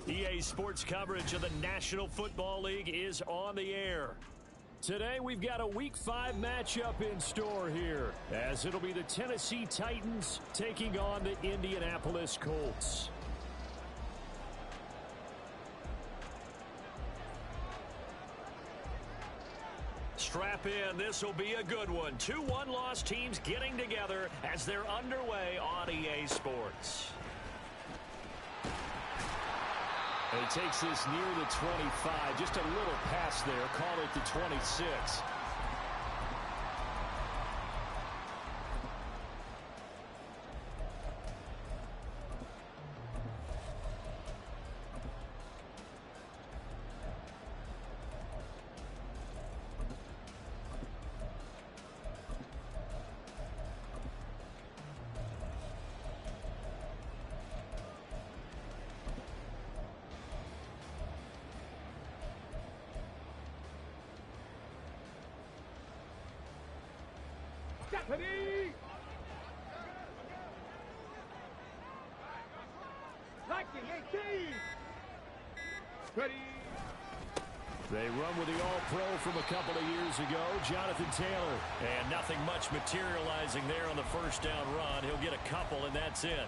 EA Sports coverage of the National Football League is on the air. Today, we've got a Week 5 matchup in store here, as it'll be the Tennessee Titans taking on the Indianapolis Colts. Strap in, this will be a good one. Two one-loss teams getting together as they're underway on EA Sports. He takes this near the 25. Just a little pass there. Call it the 26. Ready! Liking 18! Ready! They run with the All-Pro from a couple of years ago, Jonathan Taylor. And nothing much materializing there on the first down run. He'll get a couple, and that's it.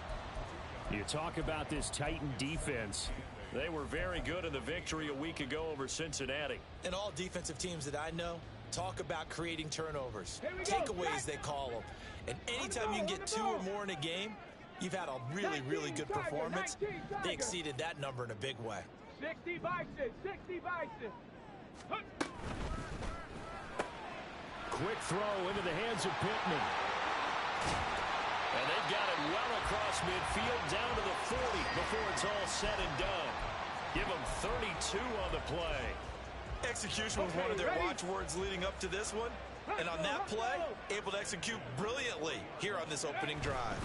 You talk about this Titan defense. They were very good in the victory a week ago over Cincinnati. And all defensive teams that I know talk about creating turnovers, takeaways they call them. And anytime you can get 2 or more in a game, you've had a really, really good performance. They exceeded that number in a big way. 60 Bison, 60 Bison. Quick throw into the hands of Pittman. And they've got it well across midfield down to the 40 before it's all said and done. Give them 32 on the play. Execution was one of their watchwords leading up to this one. And on that play, able to execute brilliantly here on this opening drive.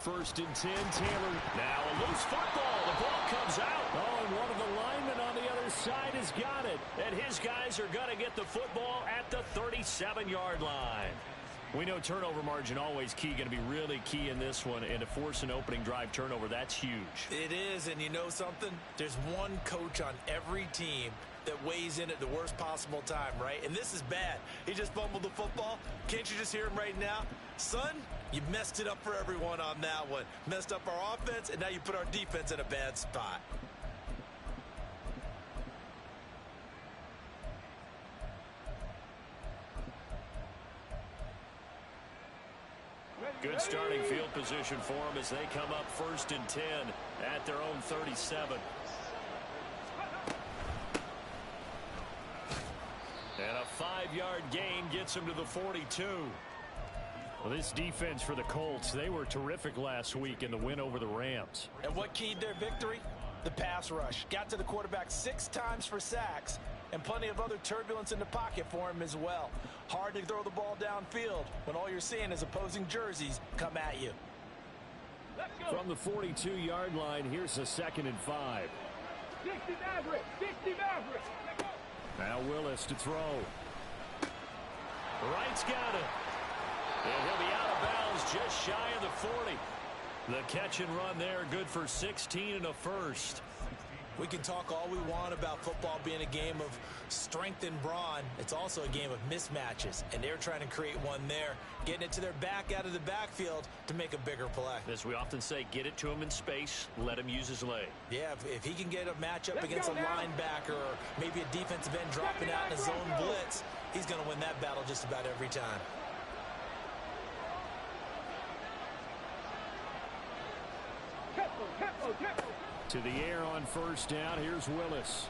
1st and 10, Taylor. Now a loose football. The ball comes out. Oh, and one of the linemen on the other side has got it. And his guys are going to get the football at the 37-yard line. We know turnover margin always key, going to be really key in this one. And to force an opening drive turnover, that's huge. It is, and you know something? There's one coach on every team that weighs in at the worst possible time, right? And this is bad. He just fumbled the football. Can't you just hear him right now? Son, you messed it up for everyone on that one. Messed up our offense, and now you put our defense in a bad spot. Good starting field position for them as they come up 1st and 10 at their own 37. And a 5-yard gain gets them to the 42. Well, this defense for the Colts, they were terrific last week in the win over the Rams. And what keyed their victory? The pass rush. Got to the quarterback 6 times for sacks, and plenty of other turbulence in the pocket for him as well. Hard to throw the ball downfield when all you're seeing is opposing jerseys come at you. From the 42-yard line, here's a 2nd and 5. 60 Maverick, 60 Maverick. Now Willis to throw. Wright's got it. And he'll be out of bounds just shy of the 40. The catch and run there, good for 16 and a first. We can talk all we want about football being a game of strength and brawn. It's also a game of mismatches, and they're trying to create one there, getting it to their back out of the backfield to make a bigger play. As we often say, get it to him in space, let him use his leg. Yeah, if he can get a matchup against a linebacker or maybe a defensive end dropping out in a zone blitz, he's going to win that battle just about every time. To the air on 1st down. Here's Willis.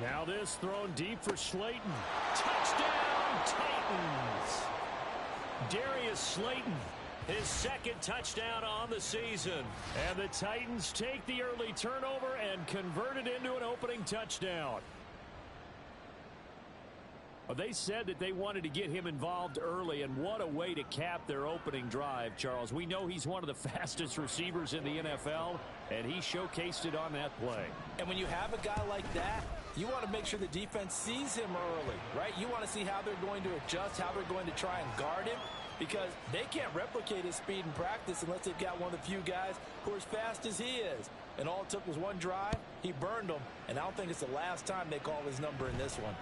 Now this thrown deep for Slayton. Touchdown, Titans. Darius Slayton, his 2nd touchdown on the season. And the Titans take the early turnover and convert it into an opening touchdown. Well, they said that they wanted to get him involved early, and what a way to cap their opening drive, Charles. We know he's one of the fastest receivers in the NFL, and he showcased it on that play. And when you have a guy like that, you want to make sure the defense sees him early, right? You want to see how they're going to adjust, how they're going to try and guard him. because they can't replicate his speed in practice unless they've got one of the few guys who are as fast as he is. And all it took was one drive. He burned them, and I don't think it's the last time they call his number in this one.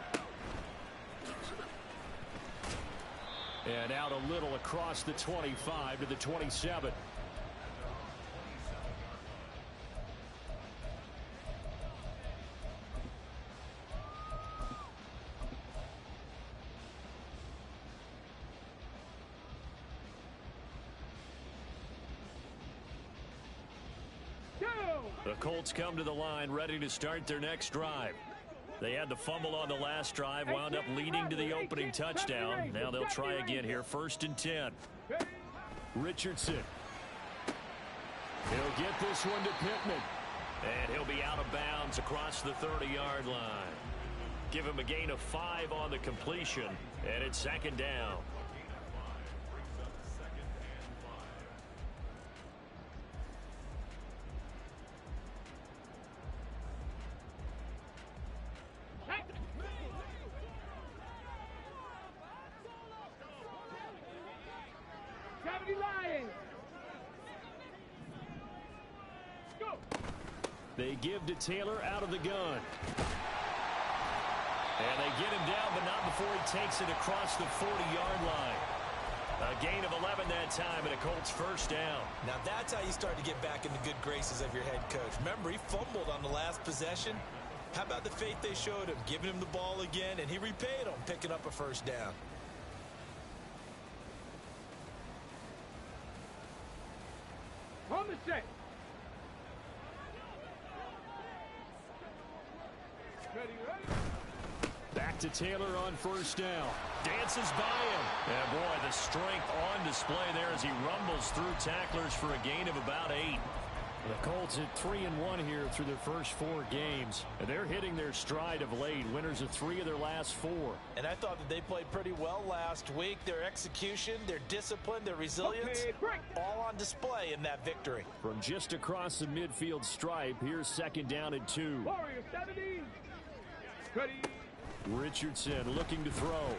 And out a little across the 25 to the 27. The Colts come to the line ready to start their next drive. They had the fumble on the last drive, wound up leading to the opening touchdown. Now they'll try again here, 1st and 10. Richardson. He'll get this one to Pittman. And he'll be out of bounds across the 30-yard line. Give him a gain of 5 on the completion, and it's 2nd down. They give to Taylor out of the gun. And they get him down, but not before he takes it across the 40-yard line. A gain of 11 that time, and a Colts 1st down. Now that's how you start to get back in the good graces of your head coach. Remember, he fumbled on the last possession. How about the faith they showed him, giving him the ball again, and he repaid them, picking up a 1st down. On the set. Back to Taylor on 1st down. Dances by him. And boy, the strength on display there as he rumbles through tacklers for a gain of about 8. The Colts at 3-1 here through their first 4 games. And they're hitting their stride of late. Winners of 3 of their last 4. And I thought that they played pretty well last week. Their execution, their discipline, their resilience, all on display in that victory. From just across the midfield stripe, here's 2nd down and 2. Warrior 70. Ready. Richardson looking to throw.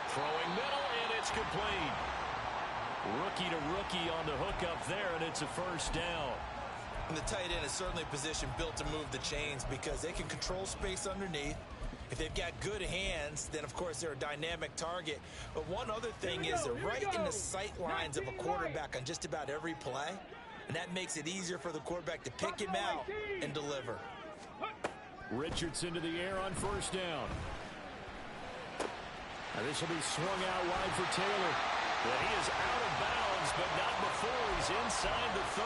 Throwing middle, and it's complete. Rookie to rookie on the hook up there, and it's a 1st down. And the tight end is certainly a position built to move the chains because they can control space underneath. If they've got good hands, then, of course, they're a dynamic target. But one other thing is they're right in the sight lines of a quarterback on just about every play. And that makes it easier for the quarterback to pick him out and deliver. Richardson to the air on 1st down. Now this will be swung out wide for Taylor. But he is out of bounds, but not before he's inside the 30.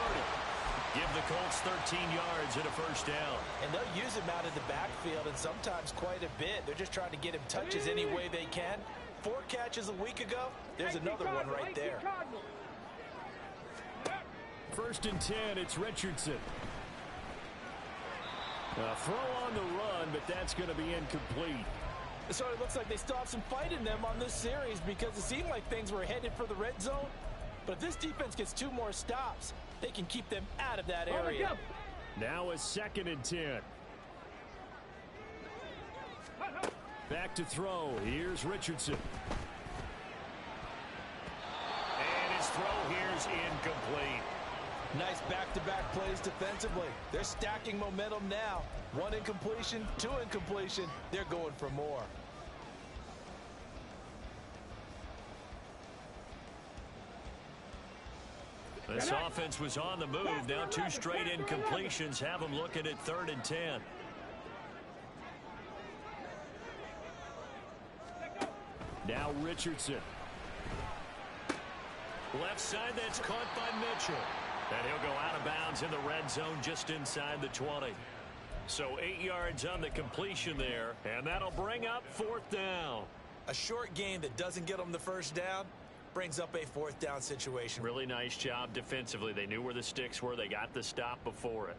Give the Colts 13 yards and a 1st down. And they'll use him out of the backfield, and sometimes quite a bit. They're just trying to get him touches any way they can. 4 catches a week ago. There's another one right there. 1st and 10, it's Richardson. A throw on the run, but that's going to be incomplete. So it looks like they still have some fight in them on this series because it seemed like things were headed for the red zone. But if this defense gets 2 more stops, they can keep them out of that area. Now a 2nd and 10. Back to throw. Here's Richardson. And his throw here's incomplete. Nice back-to-back plays defensively. They're stacking momentum now. 1 incompletion, 2 incompletion. They're going for more. This offense was on the move. Now 2 straight incompletions have them looking at 3rd and 10. Now Richardson. Left side, that's caught by Mitchell. And he'll go out of bounds in the red zone just inside the 20. So 8 yards on the completion there, and that'll bring up 4th down. A short game that doesn't get them the 1st down brings up a 4th down situation. Really nice job defensively. They knew where the sticks were. They got the stop before it.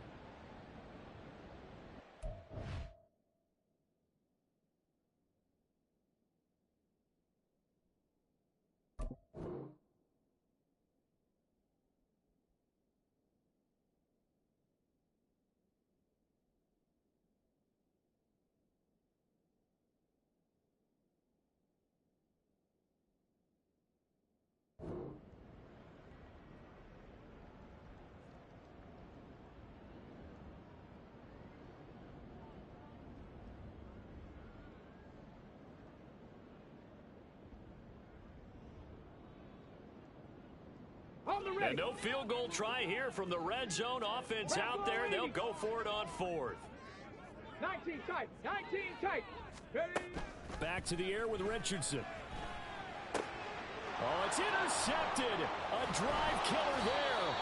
And no field goal try here from the red zone. Offense out there. They'll go for it on fourth. 19 tight. 19 tight. Ready? Back to the air with Richardson. Oh, it's intercepted. A drive killer there.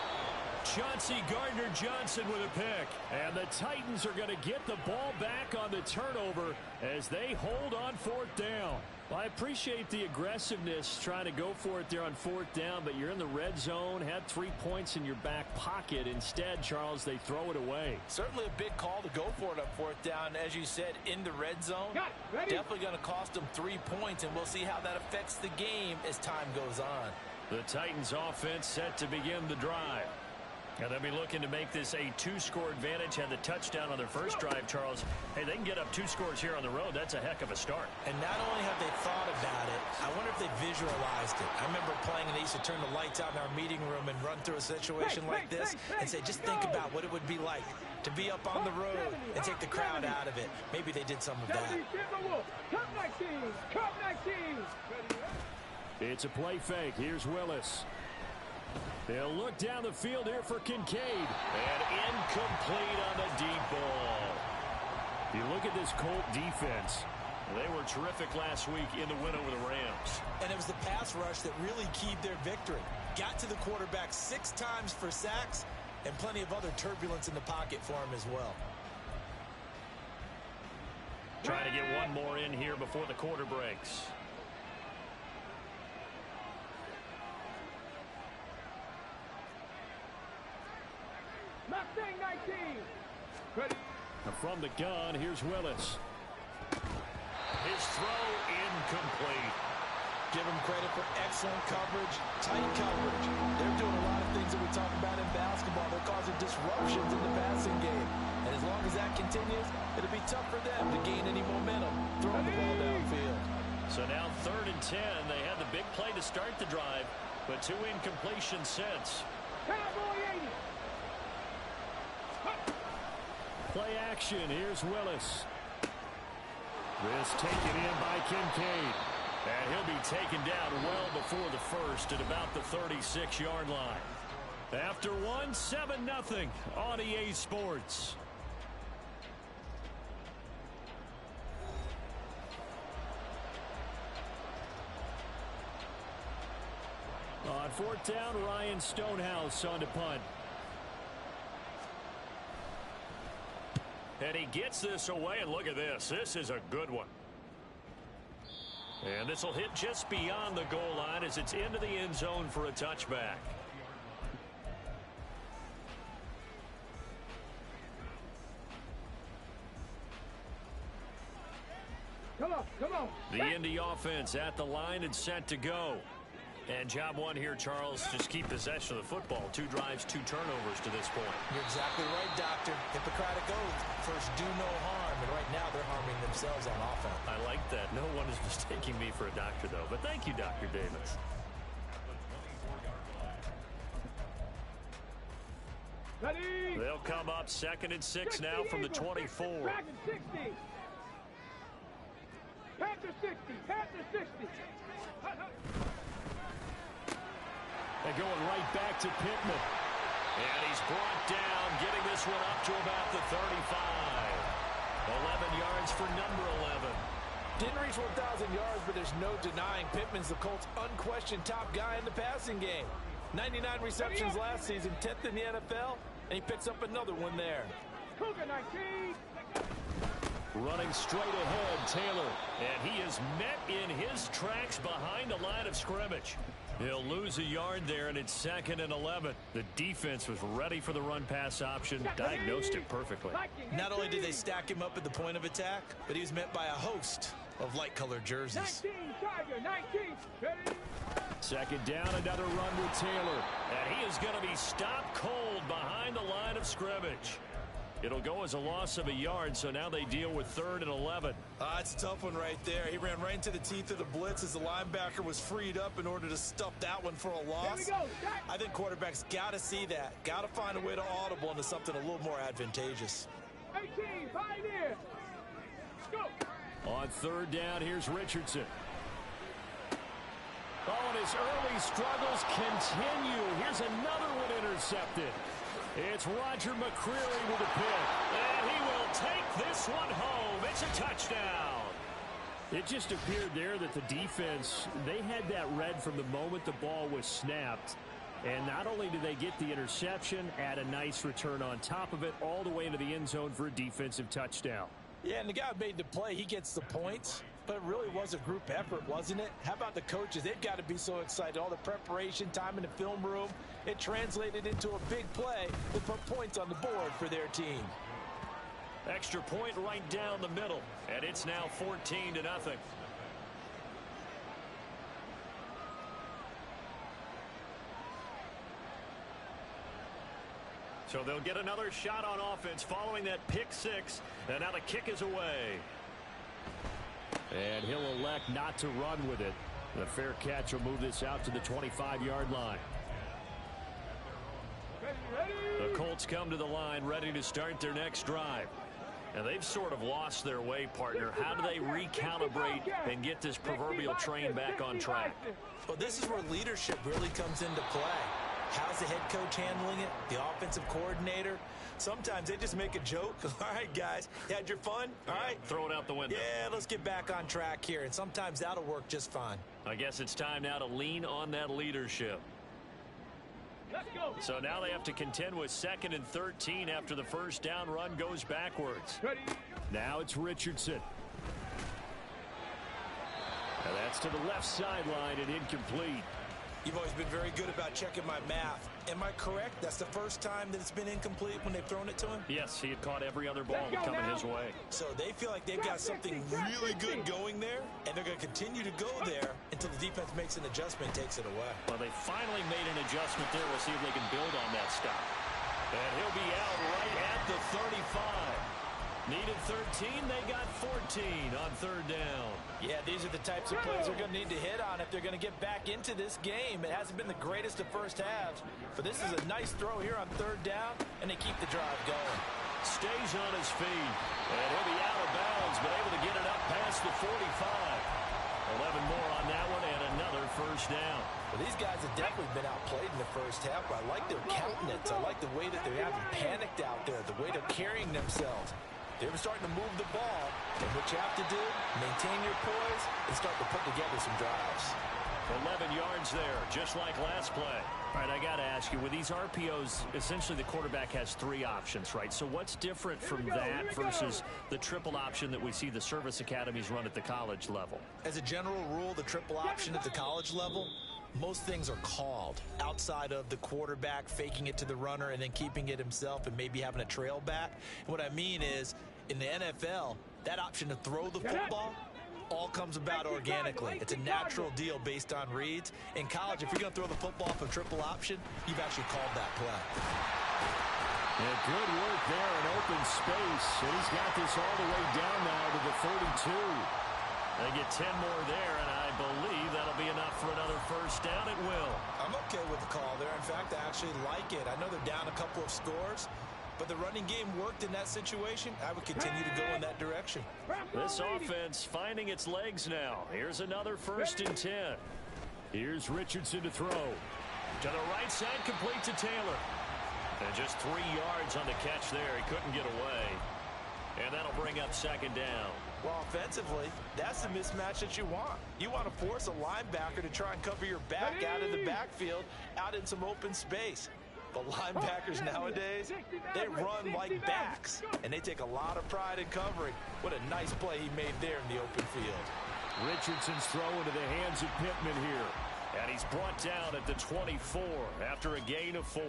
Chauncey Gardner-Johnson with a pick. And the Titans are going to get the ball back on the turnover as they hold on fourth down. Well, I appreciate the aggressiveness trying to go for it there on fourth down, but you're in the red zone, had 3 points in your back pocket. Instead, Charles, they throw it away. Certainly a big call to go for it on fourth down. As you said, in the red zone, definitely going to cost them 3 points, and we'll see how that affects the game as time goes on. The Titans offense set to begin the drive. And they'll be looking to make this a 2-score advantage. Had the touchdown on their first drive, Charles. Hey, they can get up 2 scores here on the road. That's a heck of a start. And not only have they thought about it, I wonder if they visualized it. I remember playing, and they used to turn the lights out in our meeting room and run through a situation like this and say, just think about what it would be like to be up on the road and take the crowd out of it. Maybe they did some of that. It's a play fake. Here's Willis. They'll look down the field here for Kincaid. And incomplete on the deep ball. If you look at this Colt defense, they were terrific last week in the win over the Rams. And it was the pass rush that really keyed their victory. Got to the quarterback 6 times for sacks and plenty of other turbulence in the pocket for him as well. Trying to get one more in here before the quarter breaks. Mustang 19. Ready? From the gun, here's Willis. His throw incomplete. Give him credit for excellent coverage, tight coverage. They're doing a lot of things that we talk about in basketball. They're causing disruptions in the passing game. And as long as that continues, it'll be tough for them to gain any momentum throwing the ball downfield. So now 3rd and 10. They had the big play to start the drive, but 2 incompletions since. Cowboy 80. Play action. Here's Willis. This taken in by Kincaid. And he'll be taken down well before the first at about the 36-yard line. After one, 7-0 on EA Sports. On 4th down, Ryan Stonehouse on to punt. And he gets this away, and look at this. This is a good one. And this will hit just beyond the goal line as it's into the end zone for a touchback. Come on, come on. The Indy offense at the line and set to go. And job one here, Charles, just keep possession of the football. 2 drives, 2 turnovers to this point. You're exactly right, Doctor. Hippocratic oath. First, do no harm. And right now, they're harming themselves on offense. I like that. No one is mistaking me for a doctor, though. But thank you, Dr. Davis. Ready? They'll come up 2nd and 6 now from the 24. Panther 60. Panther 60. Panther 60. And going right back to Pittman. And he's brought down, getting this one up to about the 35. 11 yards for number 11. Didn't reach 1,000 yards, but there's no denying Pittman's the Colts' unquestioned top guy in the passing game. 99 receptions last season, 10th in the NFL, and he picks up another one there. Cougar 19. Running straight ahead, Taylor. And he is met in his tracks behind the line of scrimmage. He'll lose a yard there, and it's 2nd and 11. The defense was ready for the run-pass option, diagnosed it perfectly. Not only did they stack him up at the point of attack, but he was met by a host of light-colored jerseys. 19, Tiger, 19. Ready? 2nd down, another run with Taylor. And he is going to be stopped cold behind the line of scrimmage. It'll go as a loss of a yard, so now they deal with 3rd and 11. It's a tough one right there. He ran right into the teeth of the blitz as the linebacker was freed up in order to stuff that one for a loss. Here we go. I think quarterbacks got to see that. Got to find a way to audible into something a little more advantageous. 18, Pioneer. Go. On 3rd down, here's Richardson. Oh, and his early struggles continue. Here's another one intercepted. It's Roger McCreary with a pick. And he will take this one home. It's a touchdown. It just appeared there that the defense, they had that read from the moment the ball was snapped. And not only did they get the interception, add a nice return on top of it, all the way into the end zone for a defensive touchdown. Yeah, and the guy made the play. He gets the points. But it really was a group effort, wasn't it? How about the coaches? They've got to be so excited. All the preparation, time in the film room, it translated into a big play to put points on the board for their team. Extra point right down the middle, and it's now 14-0. So they'll get another shot on offense following that pick six, and now the kick is away. And he'll elect not to run with it. The fair catch will move this out to the 25-yard line. The Colts come to the line ready to start their next drive. And they've sort of lost their way, partner. How do they recalibrate and get this proverbial train back on track? Well, this is where leadership really comes into play. How's the head coach handling it? The offensive coordinator? Sometimes they just make a joke. All right, guys, you had your fun? All right. Throw it out the window. Yeah, let's get back on track here. And sometimes that'll work just fine. I guess it's time now to lean on that leadership. Let's go. So now they have to contend with 2nd and 13 after the first down run goes backwards. Ready. Now it's Richardson. And that's to the left sideline and incomplete. You've always been very good about checking my math. Am I correct? That's the first time that it's been incomplete when they've thrown it to him? Yes, he had caught every other ball coming his way. So they feel like they've got something really good going there, and they're going to continue to go there until the defense makes an adjustment and takes it away. Well, they finally made an adjustment there. We'll see if they can build on that stop. And he'll be out right at the 35. Needed 13, they got 14 on 3rd down. Yeah, these are the types of plays they're going to need to hit on if they're going to get back into this game. It hasn't been the greatest of first halves, but this is a nice throw here on 3rd down, and they keep the drive going. Stays on his feet, and he'll be out of bounds, but able to get it up past the 45. 11 more on that one, and another first down. Well, these guys have definitely been outplayed in the first half, but I like their countenance. I like the way that they haven't panicked out there, the way they're carrying themselves. They're starting to move the ball, and what you have to do, maintain your poise and start to put together some drives. 11 yards there, just like last play. All right, I got to ask you, with these RPOs, essentially the quarterback has 3 options, right? So what's different from that versus the triple option that we see the service academies run at the college level? As a general rule, the triple option at the college level, most things are called outside of the quarterback faking it to the runner and then keeping it himself and maybe having a trail back. And what I mean is, in the NFL, that option to throw the football all comes about organically. It's a natural deal based on reads. In college, if you're going to throw the football for triple option, you've actually called that play. And good work there in open space. And he's got this all the way down now to the 32. They get 10 more there, and I believe that'll be enough for another first down. It will. I'm okay with the call there. In fact, I actually like it. I know they're down a couple of scores, but the running game worked in that situation. I would continue to go in that direction. This offense finding its legs now. Here's another 1st and 10. Here's Richardson to throw. To the right side, complete to Taylor. And just 3 yards on the catch there. He couldn't get away. And that'll bring up 2nd down. Well, offensively, that's the mismatch that you want. You want to force a linebacker to try and cover your back out of the backfield, out in some open space. But linebackers nowadays, they run like backs, and they take a lot of pride in covering. What a nice play he made there in the open field. Richardson's throw into the hands of Pittman here. And he's brought down at the 24 after a gain of 4.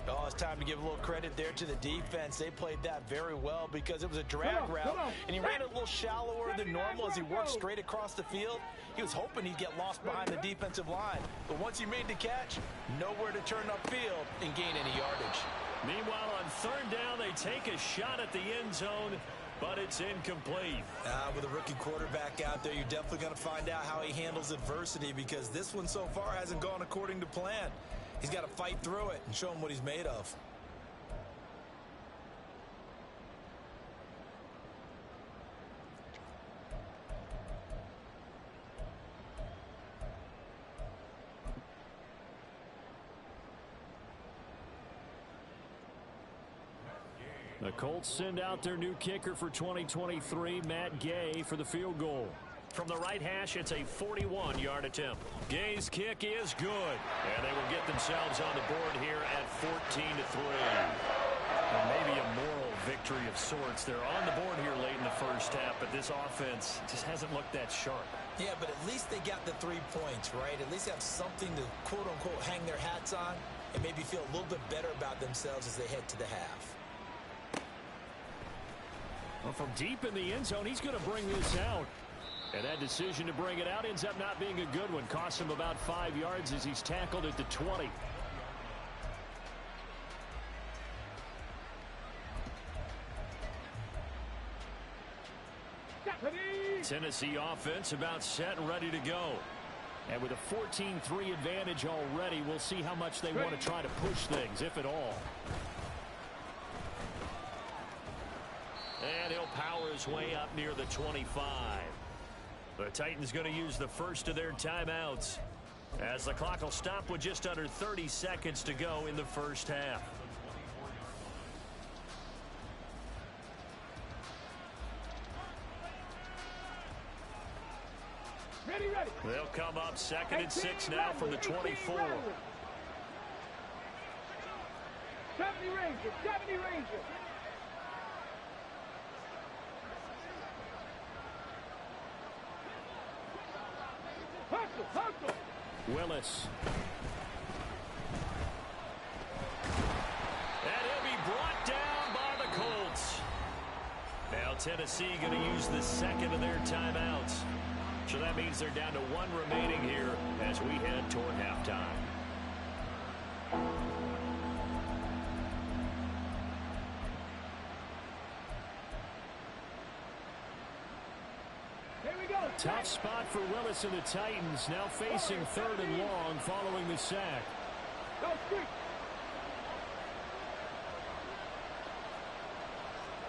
Oh, it's time to give a little credit there to the defense. They played that very well because it was a drag route, and he ran it a little shallower than normal as he worked straight across the field. He was hoping he'd get lost behind the defensive line, but once he made the catch, nowhere to turn upfield and gain any yardage. Meanwhile, on 3rd down, they take a shot at the end zone, but it's incomplete. With a rookie quarterback out there, you're definitely going to find out how he handles adversity because this one so far hasn't gone according to plan. He's got to fight through it and show him what he's made of. The Colts send out their new kicker for 2023, Matt Gay, for the field goal. From the right hash, it's a 41-yard attempt. Gay's kick is good, and they will get themselves on the board here at 14-3. And maybe a moral victory of sorts. They're on the board here late in the first half, but this offense just hasn't looked that sharp. Yeah, but at least they got the 3 points, right? At least they have something to, quote-unquote, hang their hats on and maybe feel a little bit better about themselves as they head to the half. Well, from deep in the end zone, he's going to bring this out. And that decision to bring it out ends up not being a good one. Costs him about 5 yards as he's tackled at the 20. Tennessee offense about set and ready to go. And with a 14-3 advantage already, we'll see how much they want to try to push things, if at all. And he'll power his way up near the 25. The Titans going to use the first of their timeouts, as the clock will stop with just under 30 seconds to go in the first half. Ready. They'll come up 2nd and 6 now from the 24. 70 Rangers. Hustle. Willis. And he'll be brought down by the Colts. Now Tennessee going to use the second of their timeouts. So that means they're down to 1 remaining here as we head toward halftime. Here we go. Tough spot for Willis and the Titans, now facing 3rd and long following the sack. Go quick.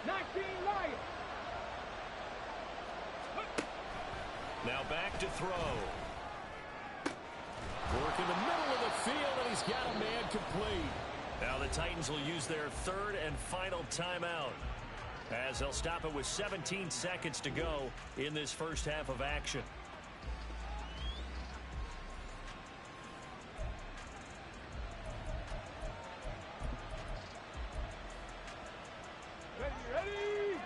19 Lions. Now back to throw. Work in the middle of the field, and he's got a man complete. Now the Titans will use their 3rd and final timeout, as they'll stop it with 17 seconds to go in this first half of action. Ready.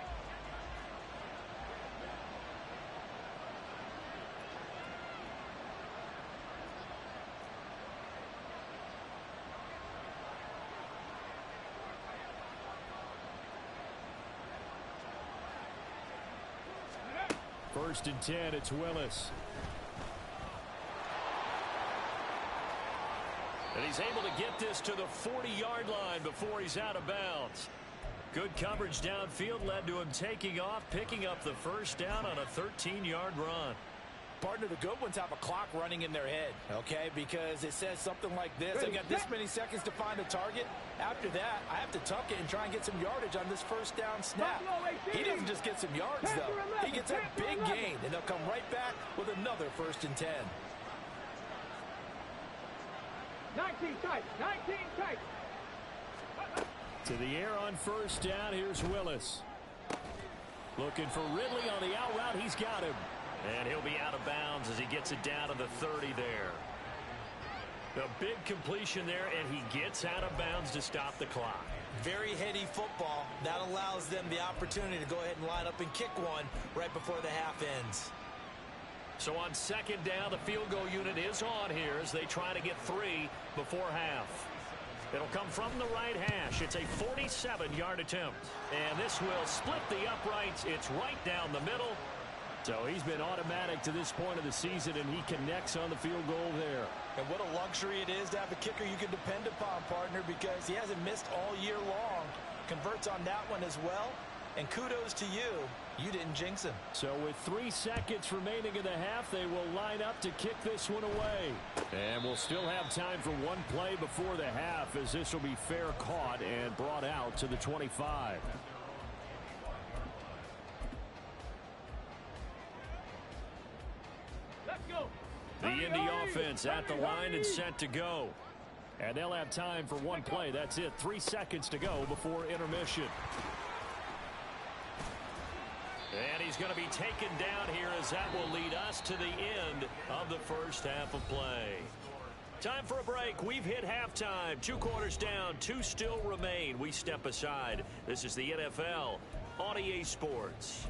First and 10, it's Willis. And he's able to get this to the 40-yard line before he's out of bounds. Good coverage downfield led to him taking off, picking up the first down on a 13-yard run. Partner, the good ones have a clock running in their head, okay? Because it says something like this. I've got this many seconds to find a target. After that, I have to tuck it and try and get some yardage on this first down snap. He doesn't just get some yards, though. He gets a big gain, and they'll come right back with another 1st and 10. 19 tight. To the air on first down, here's Willis. Looking for Ridley on the out route. He's got him. And he'll be out of bounds as he gets it down to the 30 there. A big completion there, and he gets out of bounds to stop the clock. Very heady football. That allows them the opportunity to go ahead and line up and kick one right before the half ends. So on 2nd down, the field goal unit is on here as they try to get 3 before half. It'll come from the right hash. It's a 47-yard attempt. And this will split the uprights. It's right down the middle. So he's been automatic to this point of the season, and he connects on the field goal there. And what a luxury it is to have a kicker you can depend upon, partner, because he hasn't missed all year long. Converts on that one as well. And kudos to you. You didn't jinx him. So with 3 seconds remaining in the half, they will line up to kick this one away. And we'll still have time for one play before the half, as this will be fair caught and brought out to the 25. Let's go. The Indy offense at the line and set to go. And they'll have time for one play. That's it. 3 seconds to go before intermission. And he's going to be taken down here as that will lead us to the end of the first half of play. Time for a break. We've hit halftime. 2 quarters down. 2 still remain. We step aside. This is the NFL on EA Sports.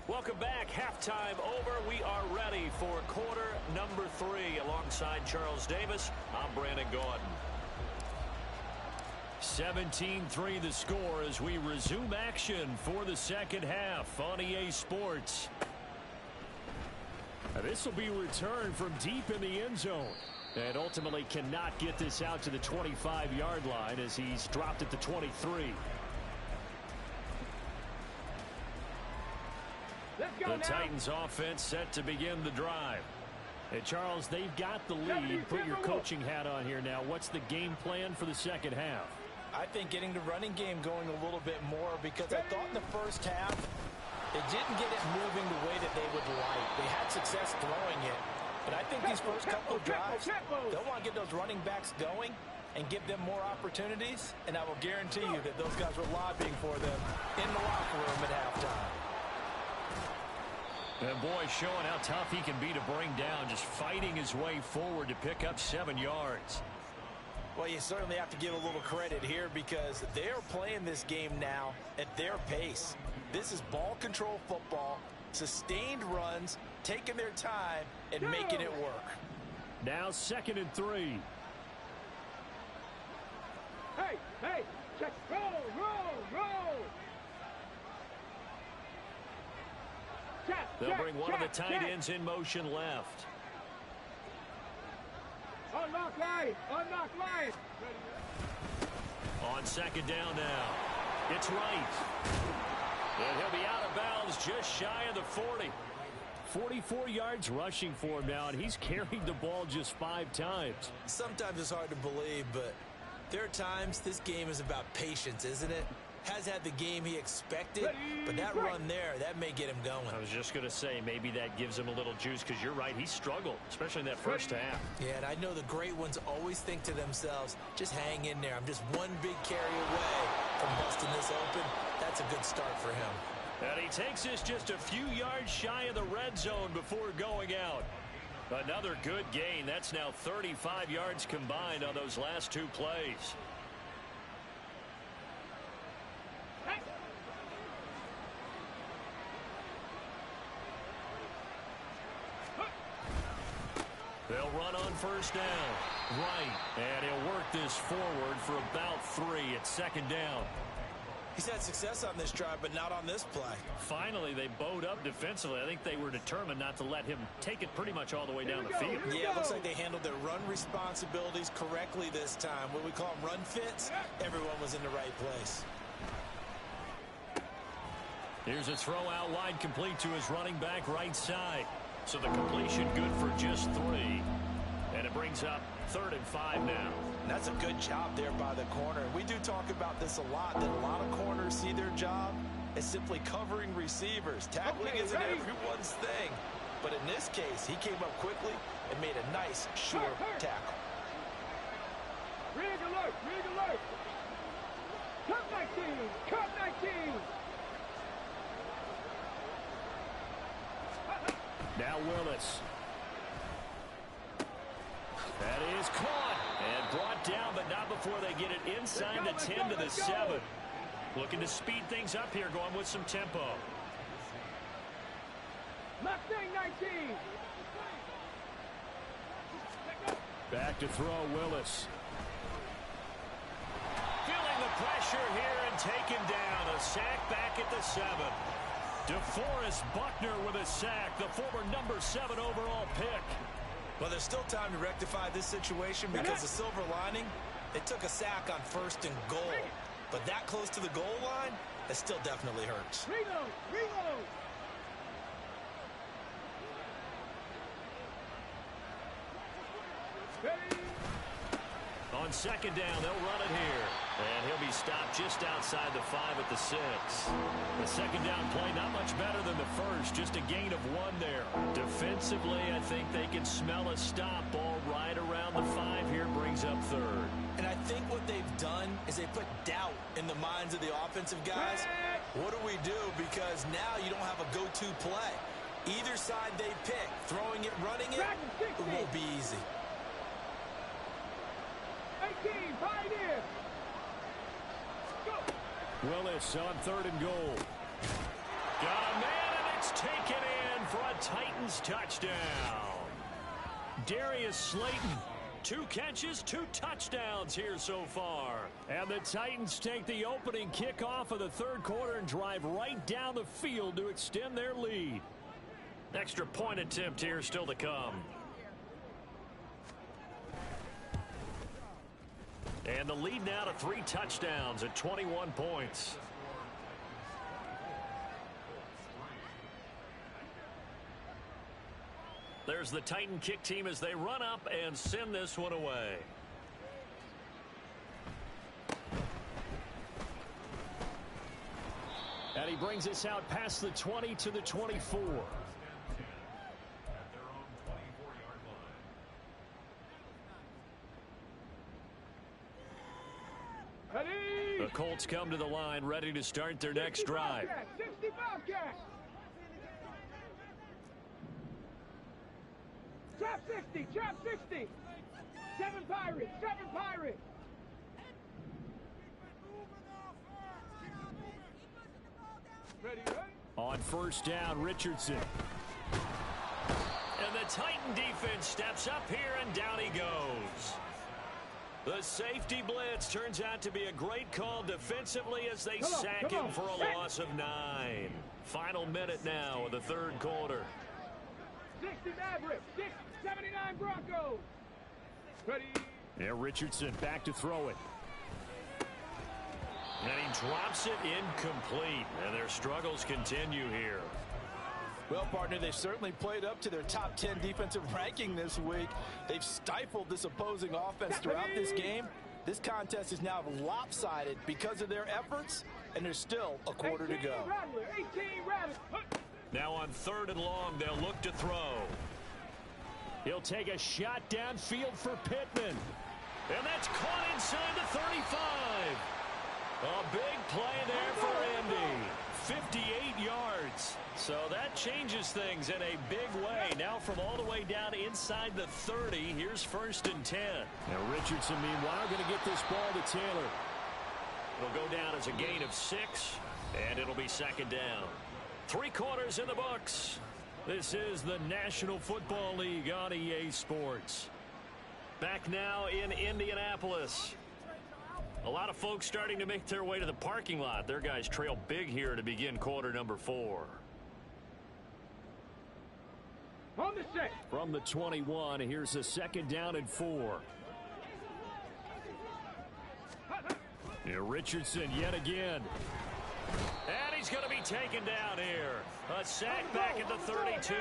Welcome back. Halftime over. We are ready for quarter number 3. Alongside Charles Davis, I'm Brandon Gordon. 17-3 the score as we resume action for the second half on EA Sports. Now this will be returned from deep in the end zone. And ultimately cannot get this out to the 25-yard line as he's dropped at the 23. The Titans offense set to begin the drive. And Charles, they've got the lead. Put your coaching hat on here now. What's the game plan for the second half? I think getting the running game going a little bit more, because I thought in the first half they didn't get it moving the way that they would like. They had success throwing it. But I think these first couple of drives, they'll want to get those running backs going and give them more opportunities. And I will guarantee you that those guys were lobbying for them in the locker room at halftime. And boy, showing how tough he can be to bring down, just fighting his way forward to pick up 7 yards. Well, you certainly have to give a little credit here because they're playing this game now at their pace. This is ball control football, sustained runs, taking their time and making it work. Now 2nd and 3. Hey, check, roll. They'll bring one of the tight ends in motion left. Unlock line. On 2nd down now. It's right. And he'll be out of bounds just shy of the 40. 44 yards rushing for him now, and he's carried the ball just 5 times. Sometimes it's hard to believe, but there are times this game is about patience, isn't it? Has had the game he expected, but that run there, that may get him going. I was just going to say, maybe that gives him a little juice, because you're right, he struggled, especially in that first half. Yeah, and I know the great ones always think to themselves, just hang in there. I'm just one big carry away from busting this open. That's a good start for him. And he takes this just a few yards shy of the red zone before going out. Another good gain. That's now 35 yards combined on those last 2 plays. They'll run on 1st down. Right. And he'll work this forward for about 3 at 2nd down. He's had success on this drive, but not on this play. Finally, they bowed up defensively. I think they were determined not to let him take it pretty much all the way down the field. Yeah, it looks like they handled their run responsibilities correctly this time. What we call them run fits, everyone was in the right place. Here's a throw out wide, complete to his running back right side. So the completion good for just 3. And it brings up 3rd and 5 now. And that's a good job there by the corner. We do talk about this a lot, that a lot of corners see their job as simply covering receivers. Tackling isn't everyone's thing. But in this case, he came up quickly and made a nice, sure tackle. Rig alert. Cut 19. Now Willis. That is caught and brought down, but not before they get it inside the 10 to the 7. Looking to speed things up here, going with some tempo. Mustang 19. Back to throw, Willis. Feeling the pressure here and taken down. A sack back at the 7. DeForest Buckner with a sack, the former number 7 overall pick. Well, there's still time to rectify this situation because the silver lining, they took a sack on 1st and goal. But that close to the goal line, that still definitely hurts. Reload. on second down, they'll run it here. And he'll be stopped just outside the 5 at the 6. The second down play not much better than the first, just a gain of 1 there. Defensively, I think they can smell a stop. Ball right around the 5 here, brings up third. And I think what they've done is they put doubt in the minds of the offensive guys. What do we do? Because now you don't have a go-to play. Either side they pick, throwing it, running it, it won't be easy. 18, pioneer. Go. Willis on third and goal. Got a man, and it's taken in for a Titans touchdown. Darius Slayton, 2 catches, 2 touchdowns here so far. And the Titans take the opening kickoff of the third quarter and drive right down the field to extend their lead. Extra point attempt here still to come. And the lead now to 3 touchdowns at 21 points. There's the Titan kick team as they run up and send this one away. And he brings us out past the 20 to the 24. The Colts come to the line, ready to start their next drive. 60 Bobcats. Trap 60, trap 60. 7 Pirates, 7 Pirates. Ready, ready? On first down, Richardson. And the Titan defense steps up here, and down he goes. The safety blitz turns out to be a great call defensively as they sack him for a loss of 9. Final minute now of the third quarter. 60 Mavericks, 79 Broncos. Ready. Yeah, Richardson back to throw it. And he drops it incomplete. And their struggles continue here. Well, partner, they've certainly played up to their top 10 defensive ranking this week. They've stifled this opposing offense throughout this game. This contest is now lopsided because of their efforts, and there's still a quarter to go. Rattler, 18 Rattler. Now on third and long, they'll look to throw. He'll take a shot downfield for Pittman. And that's caught inside the 35. A big play there for Indy. 58 yards. So that changes things in a big way. Now from all the way down inside the 30, here's first and 10. Now Richardson, meanwhile, going to get this ball to Taylor. It'll go down as a gain of 6, and it'll be second down. 3 quarters in the books. This is the National Football League on EA Sports. Back now in Indianapolis. A lot of folks starting to make their way to the parking lot. Their guys trail big here to begin quarter number 4. On the set. From the 21, here's a second down and 4. Yeah, Richardson yet again. And he's going to be taken down here. A sack back at the 32.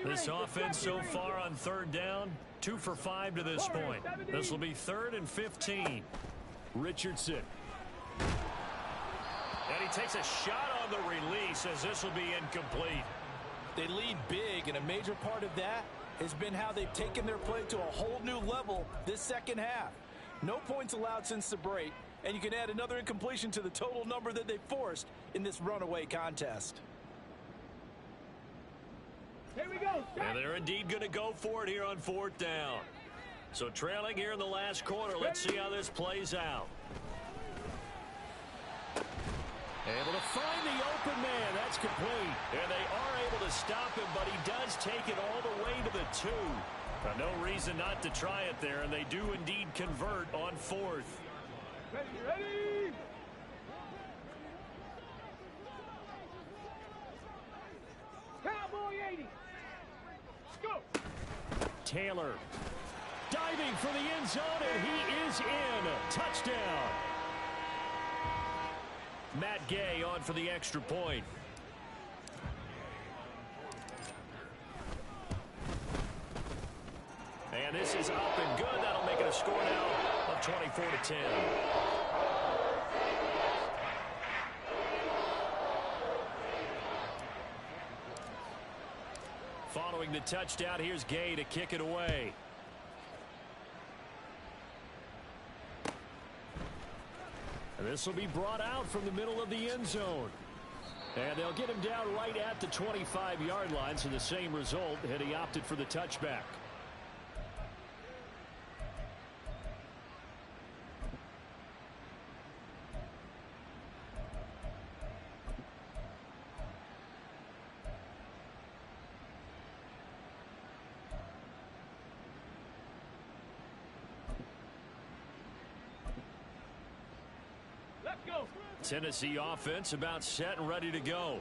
This offense so far on third down, 2 for 5 to this point. This will be 3rd and 15. Richardson. And he takes a shot on the release as this will be incomplete. They lead big, and a major part of that has been how they've taken their play to a whole new level this second half. No points allowed since the break, and you can add another incompletion to the total number that they forced in this runaway contest. Here we go. And they're indeed going to go for it here on 4th down. So trailing here in the last quarter. Let's see how this plays out. Able to find the open man. That's complete. And they are able to stop him, but he does take it all the way to the 2. No reason not to try it there, and they do indeed convert on 4th. Ready, ready. Cowboy 80. Go. Taylor diving for the end zone, and he is in. Touchdown. Matt Gay on for the extra point. And this is up and good. That'll make it a score now 24-10. Following the touchdown, here's Gay to kick it away. And this will be brought out from the middle of the end zone. And they'll get him down right at the 25-yard line, so the same result, and he opted for the touchback. Tennessee offense about set and ready to go.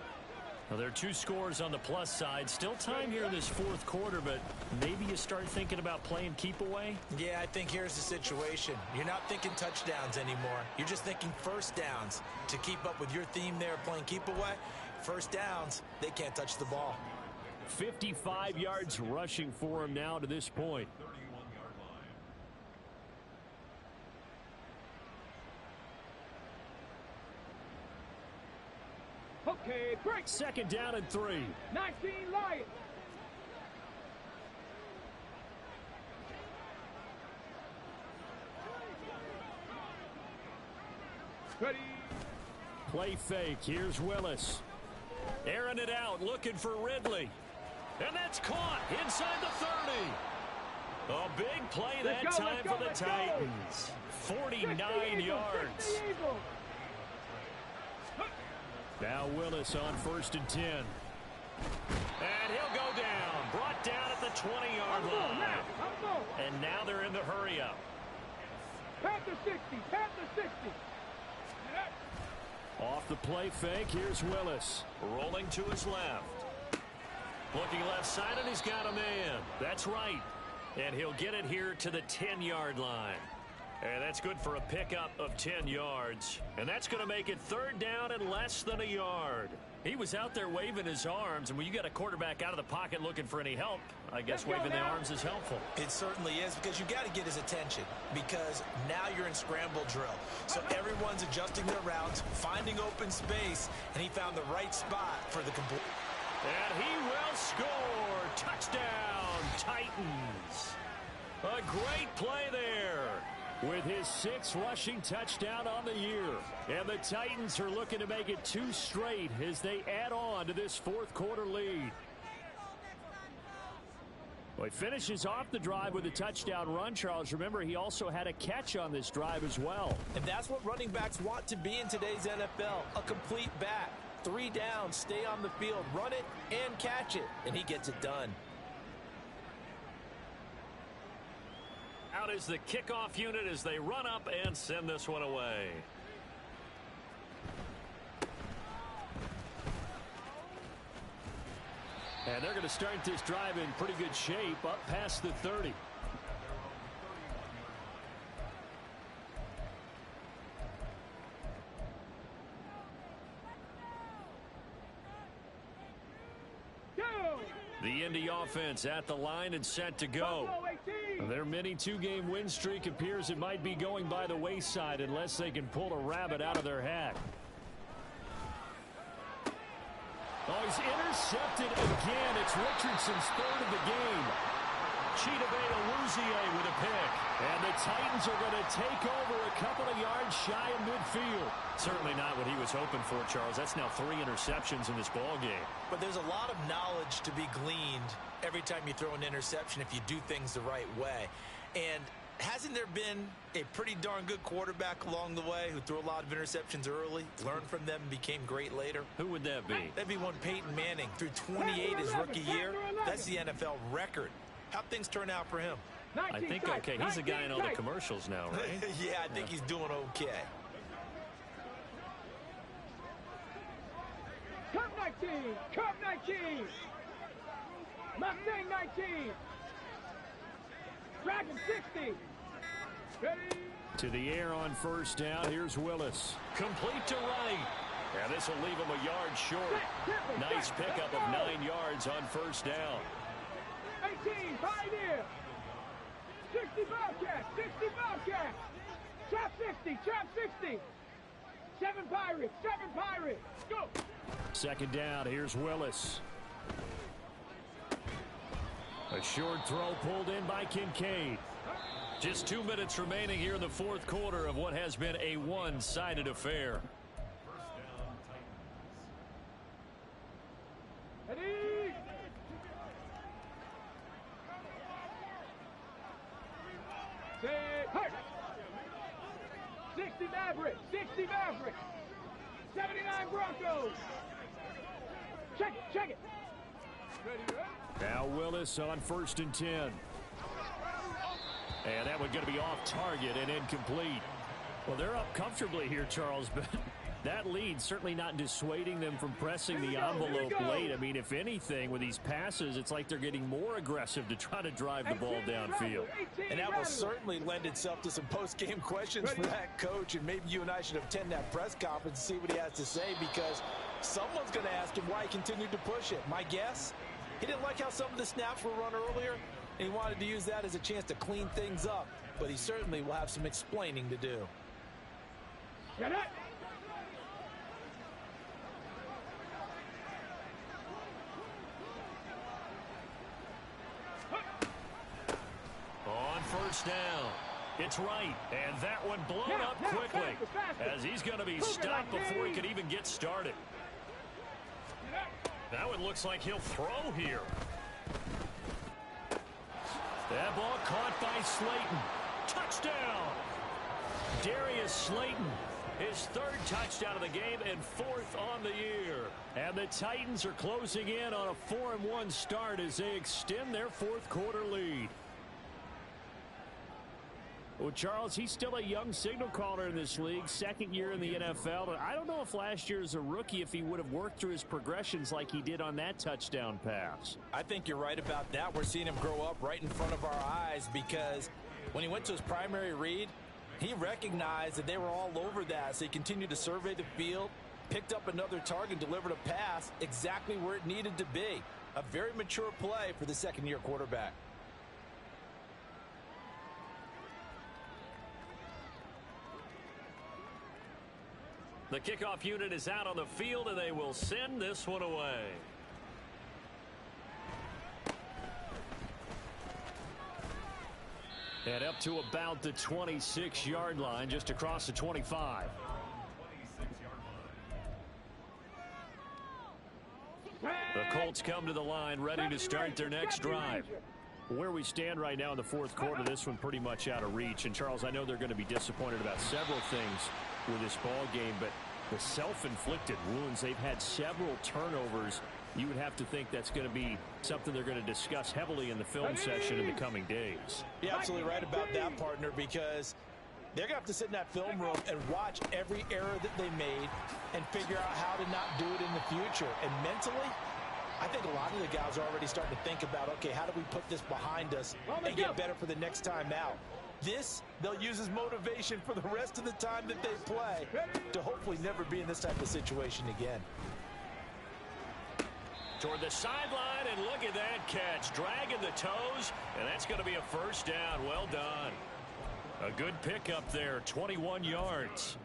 Now, there are 2 scores on the plus side. Still time here in this fourth quarter, but maybe you start thinking about playing keep away? Yeah, I think here's the situation. You're not thinking touchdowns anymore. You're just thinking first downs. To keep up with your theme there, playing keep away, first downs, they can't touch the ball. 55 yards rushing for him now to this point. Okay, break. Second down and 3. 19 Lions. Ready. Play fake. Here's Willis. Airing it out, looking for Ridley. And that's caught inside the 30. A big play that time for the Titans. 49 yards. Now Willis on 1st and 10. And he'll go down. Brought down at the 20-yard line. And now they're in the hurry-up. Panther 60. Panther 60. Off the play fake, here's Willis. Rolling to his left. Looking left side, and he's got a man. That's right. And he'll get it here to the 10-yard line. And that's good for a pickup of 10 yards. And that's going to make it 3rd down and less than a yard. He was out there waving his arms, and when you got a quarterback out of the pocket looking for any help, I guess waving the arms is helpful. It certainly is, because you got to get his attention, because now you're in scramble drill. So everyone's adjusting their routes, finding open space, and he found the right spot for the complete. And he will score. Touchdown, Titans. A great play there, with his 6th rushing touchdown on the year. And the Titans are looking to make it 2 straight as they add on to this fourth quarter lead. Well, he finishes off the drive with a touchdown run, Charles. Remember, he also had a catch on this drive as well. And that's what running backs want to be in today's NFL, a complete back. 3 downs, stay on the field, run it, and catch it. And he gets it done. Out is the kickoff unit as they run up and send this one away. And they're going to start this drive in pretty good shape up past the 30. The Indy offense at the line and set to go. Their mini 2-game win streak appears it might be going by the wayside unless they can pull a rabbit out of their hat. Oh, he's intercepted again. It's Richardson's 3rd of the game. Chidobe with a pick. And the Titans are going to take over a couple of yards shy of midfield. Certainly not what he was hoping for, Charles. That's now 3 interceptions in this ball game. But there's a lot of knowledge to be gleaned every time you throw an interception if you do things the right way. And hasn't there been a pretty darn good quarterback along the way who threw a lot of interceptions early, learned from them, and became great later? Who would that be? That'd be one Peyton Manning. Threw 28 his rookie year. That's the NFL record. How'd things turn out for him? I think okay. He's a guy in all the commercials now, right? Yeah, I think he's doing okay. Cup 19! Cup 19! Mustang 19! Dragon 60! Ready? To the air on 1st down. Here's Willis. Complete to right. And this will leave him a yard short. Nice pickup of 9 yards on 1st down. 18, Pioneer! 60 Bobcat! 60 Bobcat! 60, trap 60. 7 Pirates, 7 Pirates. Go. Second down, here's Willis. A short throw pulled in by Kincaid. Just 2 minutes remaining here in the fourth quarter of what has been a one-sided affair. Ready? Say hurt. 60 Mavericks, 60 Mavericks. 79 Broncos. Check it, check it. Ready, ready? Now Willis on 1st and 10. And that one going to be off target and incomplete. Well, they're up comfortably here, Charles, but that lead certainly not dissuading them from pressing the envelope late. I mean, if anything, with these passes, it's like they're getting more aggressive to try to drive the ball downfield. And that will certainly lend itself to some post-game questions for that coach, and maybe you and I should attend that press conference and see what he has to say, because someone's going to ask him why he continued to push it. My guess, he didn't like how some of the snaps were run earlier, and he wanted to use that as a chance to clean things up, but he certainly will have some explaining to do. Get it. On 1st down, it's right, and that one blown up quickly as he's going to be stopped before he could even get started. That one looks like he'll throw here. That ball caught by Slayton. Touchdown! Darius Slayton, his 3rd touchdown of the game and 4th on the year. And the Titans are closing in on a 4-1 start as they extend their 4th quarter lead. Well, Charles, he's still a young signal caller in this league, 2nd year in the NFL. And I don't know if last year as a rookie, if he would have worked through his progressions like he did on that touchdown pass. I think you're right about that. We're seeing him grow up right in front of our eyes, because when he went to his primary read, he recognized that they were all over that. So he continued to survey the field, picked up another target, delivered a pass exactly where it needed to be. A very mature play for the 2nd-year quarterback. The kickoff unit is out on the field, and they will send this one away. And up to about the 26-yard line, just across the 25. The Colts come to the line, ready to start their next drive. Where we stand right now in the fourth quarter, this one pretty much out of reach. And, Charles, I know they're going to be disappointed about several things with this ball game, but the self-inflicted wounds, they've had several turnovers. You would have to think that's going to be something they're going to discuss heavily in the film session in the coming days. You're absolutely right about that, partner, because they're going to have to sit in that film room and watch every error that they made and figure out how to not do it in the future. And mentally, I think a lot of the guys are already starting to think about, okay, how do we put this behind us and get better for the next time out? This, they'll use as motivation for the rest of the time that they play to hopefully never be in this type of situation again. Toward the sideline, and look at that catch. Dragging the toes, and that's going to be a 1st down. Well done. A good pickup there, 21 yards.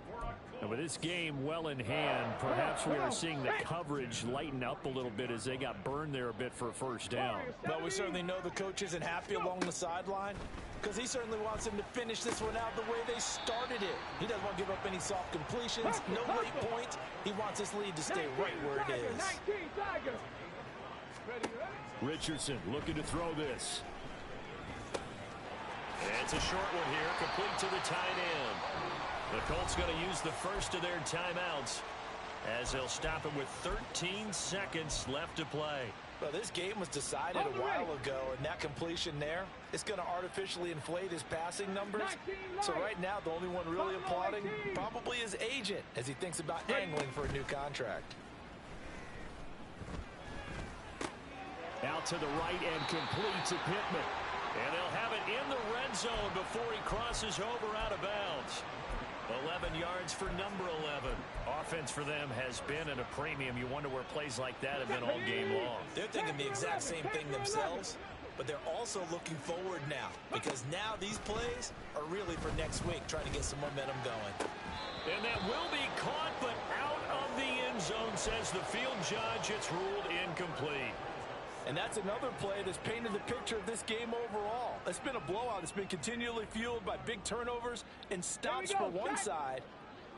And with this game well in hand, perhaps we are seeing the coverage lighten up a little bit as they got burned there a bit for a 1st down. Well, we certainly know the coach isn't happy along the sideline, because he certainly wants them to finish this one out the way they started it. He doesn't want to give up any soft completions, no late points. He wants his lead to stay right where it is. Richardson looking to throw this. And it's a short one here, complete to the tight end. The Colts going to use the first of their timeouts as they'll stop him with 13 seconds left to play. Well, this game was decided a while ago, and that completion there is going to artificially inflate his passing numbers. So right now, the only one really applauding probably his agent as he thinks about angling for a new contract. Out to the right and complete to Pittman. And they'll have it in the red zone before he crosses over out of bounds. 11 yards for number 11. Offense for them has been at a premium. You wonder where plays like that have been all game long. They're thinking the exact same thing themselves. but they're also looking forward now because now these plays are really for next week, trying to get some momentum going. And that will be caught, but out of the end zone, says the field judge. It's ruled incomplete. And that's another play that's painted the picture of this game overall. It's been a blowout. It's been continually fueled by big turnovers and stops for one side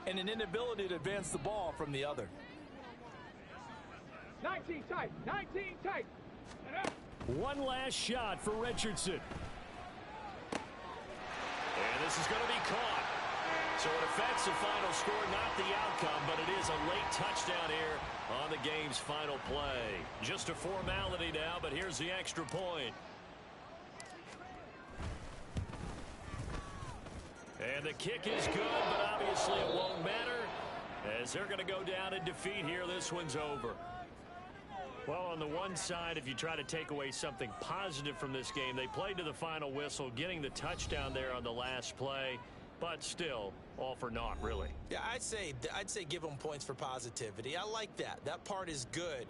and an inability to advance the ball from the other. 19 tight, 19 tight. One last shot for Richardson. And this is going to be caught. So it affects the final score, not the outcome, but it is a late touchdown here on the game's final play. Just a formality now, but here's the extra point. And the kick is good, but obviously it won't matter as they're going to go down in defeat here. This one's over. Well, on the one side, if you try to take away something positive from this game, they played to the final whistle, getting the touchdown there on the last play. But still, all for naught, really. Yeah, I'd say give them points for positivity. I like that. That part is good.